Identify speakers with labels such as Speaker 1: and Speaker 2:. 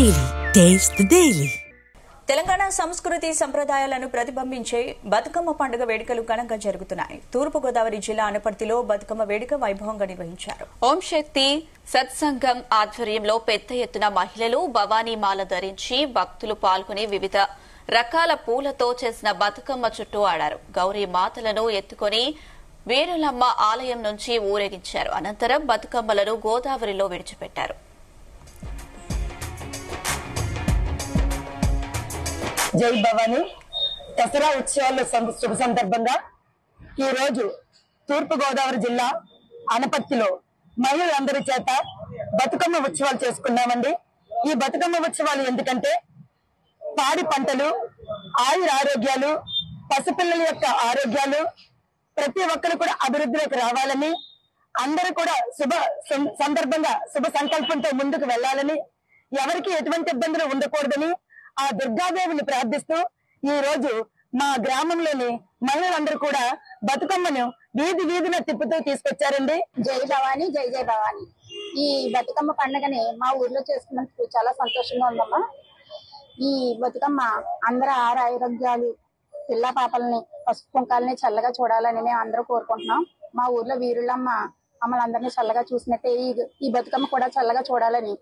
Speaker 1: Daily. Taste the Daily.
Speaker 2: Telangana సంస్కృతి సంప్రదాయాలను ప్రతిబింబించే బతుకమ్మ పండుగ వేడుకలు ఘనంగా జరుగుతున్నాయి. తూర్పు గోదావరి జిల్లా అనపర్తిలో బతుకమ్మ వేడుక వైభవంగా నిర్వహించారు.
Speaker 3: ఓం శక్తి సత్సంగం ఆధ్వర్యంలో పెద్ద ఎత్తున మహిళలు భవానీ మాల ధరించి భక్తులు పాల్గొని వివిధ రకాల పూలతో చేసిన బతుకమ్మ చుట్టూ ఆడారు. గౌరీ మాతలను ఎత్తుకొని వీరులమ్మ ఆలయం నుంచి ఊరేగించారు. అనంతరం బతుకమ్మలను గోదావరిలో విడిచిపెట్టారు.
Speaker 4: జై భవాని దసరా ఉత్సవాల శుభ సందర్భంగా ఈ రోజు తూర్పు గోదావరి జిల్లా అనపర్తిలో మహిళలందరి చేత బతుకమ్మ ఉత్సవాలు చేసుకున్నామండి. ఈ బతుకమ్మ ఉత్సవాలు ఎందుకంటే పాడి పంటలు, ఆయుర ఆరోగ్యాలు, పసిపిల్లల యొక్క ఆరోగ్యాలు ప్రతి ఒక్కరు కూడా అభివృద్ధిలోకి రావాలని, అందరూ కూడా సందర్భంగా శుభ సంకల్పంతో ముందుకు వెళ్లాలని, ఎవరికి ఎటువంటి ఇబ్బందులు ఉండకూడదని ఆ దుర్గాదేవిని ప్రార్థిస్తూ ఈ రోజు మా గ్రామంలోని మహిళలందరూ కూడా బతుకమ్మను వీధి వీధిన తిప్పుతూ తీసుకొచ్చారండి.
Speaker 5: జై భవాని, జై జై భవాని. ఈ బతుకమ్మ పండుగని మా ఊర్లో చేసుకున్నందుకు చాలా సంతోషంగా ఉందమ్మా. ఈ బతుకమ్మ అందరూ ఆరోగ్యాలు, పిల్ల పాపల్ని, పసుపు కుంకాలని చల్లగా చూడాలని మేము అందరూ కోరుకుంటున్నాం. మా ఊర్లో వీరులమ్మ మమ్మల్ని అందరినీ చల్లగా చూసినట్టే ఈ బతుకమ్మ కూడా చల్లగా చూడాలని